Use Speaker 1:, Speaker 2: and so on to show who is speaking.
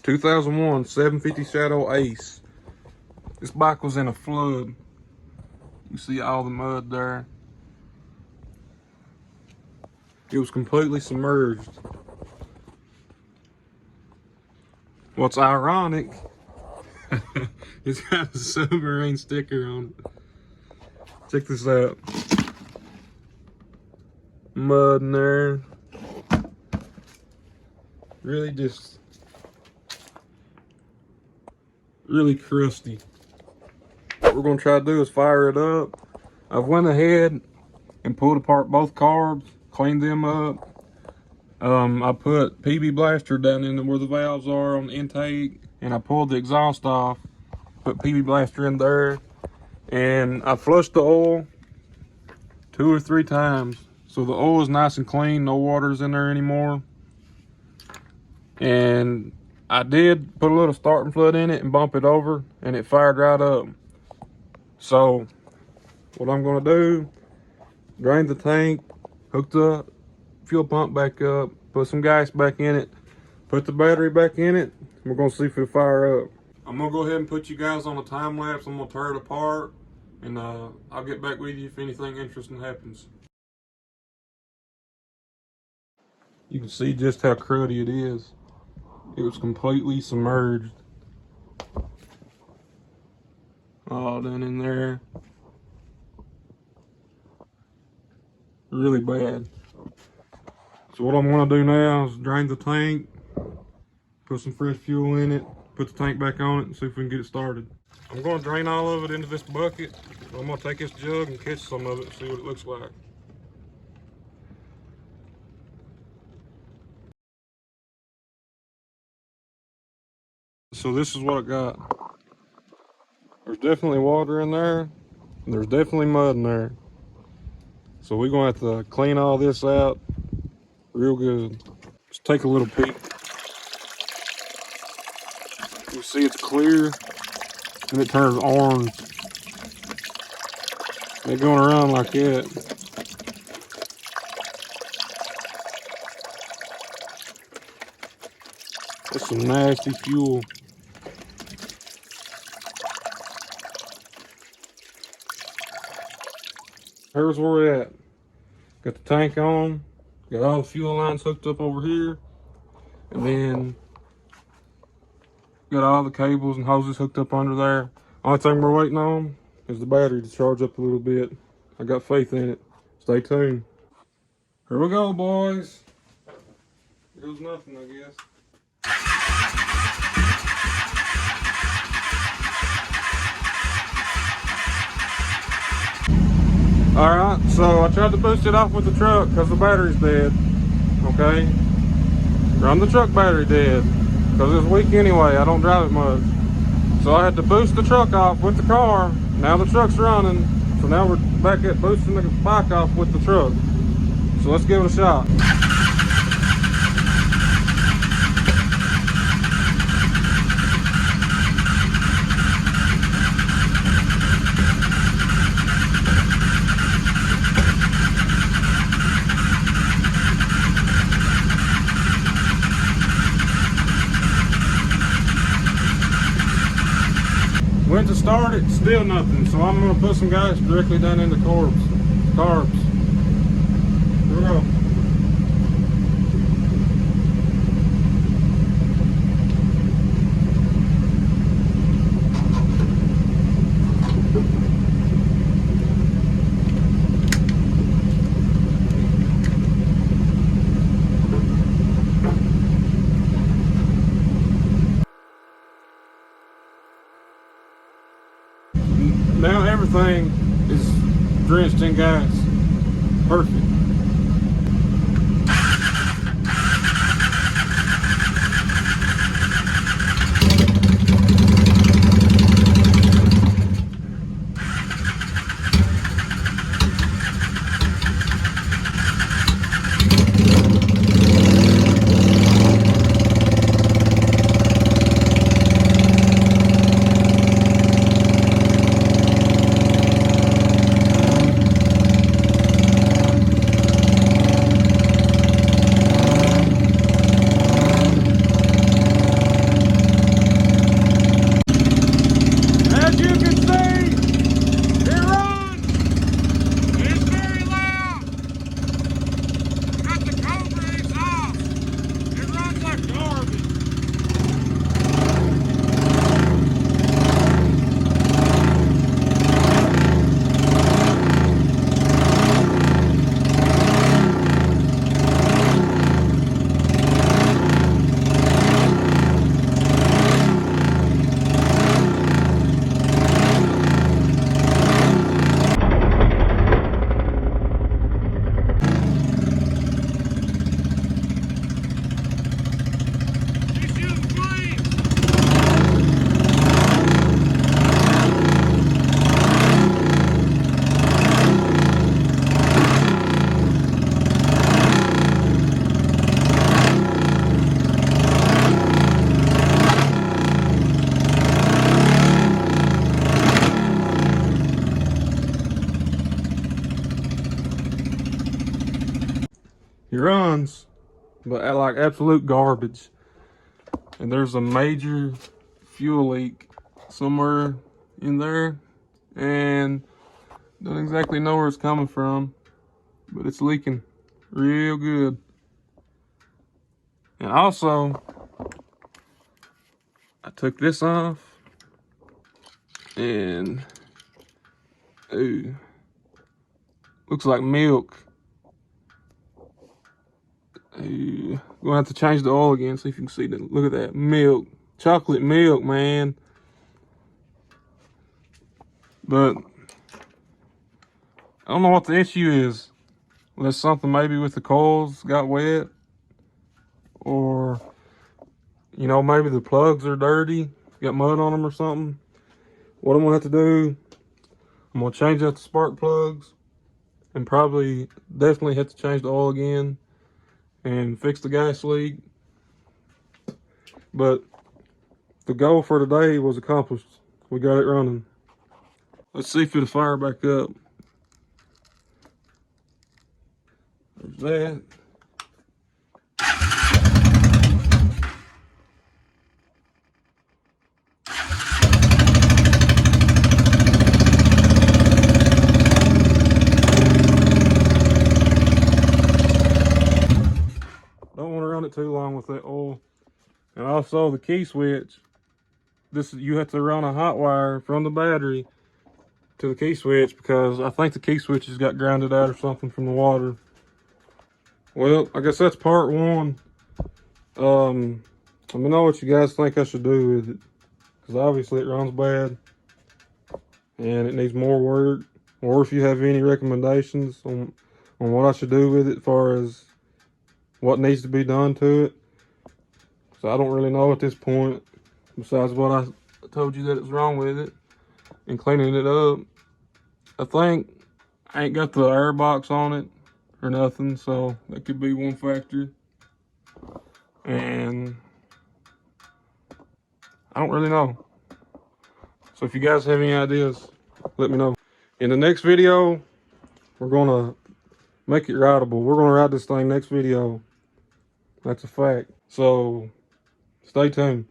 Speaker 1: 2001 750 Shadow Ace. This bike was in a flood. You see all the mud there. It was completely submerged. What's ironic, it's got a submarine sticker on it. Check this out. Mud in there. Really crusty. What we're gonna try to do is fire it up. I've went ahead and pulled apart both carbs, cleaned them up. I put PB Blaster down in where the valves are on the intake, and I pulled the exhaust off, put PB Blaster in there, and I flushed the oil 2 or 3 times. So the oil is nice and clean, no water's in there anymore. And I did put a little starting fluid in it and bump it over, and it fired right up. So what I'm gonna do, drain the tank, hook the fuel pump back up, put some gas back in it, put the battery back in it, and we're gonna see if it'll fire up. I'm gonna go ahead and put you guys on a time lapse. I'm gonna tear it apart, and I'll get back with you if anything interesting happens. You can see just how cruddy it is. It was completely submerged. All down in there. Really bad. So what I'm gonna do now is drain the tank, put some fresh fuel in it, put the tank back on it, and see if we can get it started. I'm gonna drain all of it into this bucket. I'm gonna take this jug and catch some of it and see what it looks like. So this is what I got. There's definitely water in there, and there's definitely mud in there. So we're gonna have to clean all this out real good. Just take a little peek. You see it's clear, and it turns orange. They're going around like that. That's some nasty fuel. Here's where we're at. Got the tank on, got all the fuel lines hooked up over here, and then got all the cables and hoses hooked up under there. Only thing we're waiting on is the battery to charge up a little bit. I got faith in it. Stay tuned. Here we go, boys. Here goes nothing, I guess. Alright, so I tried to boost it off with the truck because the battery's dead. Okay? Run the truck battery dead. Because it's weak anyway, I don't drive it much. So I had to boost the truck off with the car. Now the truck's running. So now we're back at boosting the bike off with the truck. So let's give it a shot. Went to start it, still nothing. So I'm gonna put some gas directly down into carbs. Here we go. Now everything is drenched in gas. Perfect. He runs, but like absolute garbage. And there's a major fuel leak somewhere in there, and don't exactly know where it's coming from, but it's leaking real good. And also, I took this off, and ooh, looks like milk. Ooh, gonna have to change the oil again, see if you can see that. Look at that milk, chocolate milk, man. But I don't know what the issue is. Unless something maybe with the coils got wet, or you know, maybe the plugs are dirty, got mud on them or something. What I'm gonna have to do, I'm gonna change out the spark plugs, and definitely have to change the oil again and fix the gas leak. But the goal for today was accomplished. We got it running. Let's see if it'll fire back up. There's that. Don't want to run it too long with that oil. And also the key switch. You have to run a hot wire from the battery to the key switch, because I think the key switch has got grounded out or something from the water. Well, I guess that's part one. Let me know what you guys think I should do with it, because obviously it runs bad and it needs more work. Or if you have any recommendations on what I should do with it as far as what needs to be done to it. So I don't really know at this point, besides what I told you that it's wrong with it and cleaning it up. I think I ain't got the air box on it or nothing, so that could be one factor. And I don't really know. So if you guys have any ideas, let me know. In the next video, we're gonna make it rideable. We're gonna ride this thing next video. That's a fact. So stay tuned.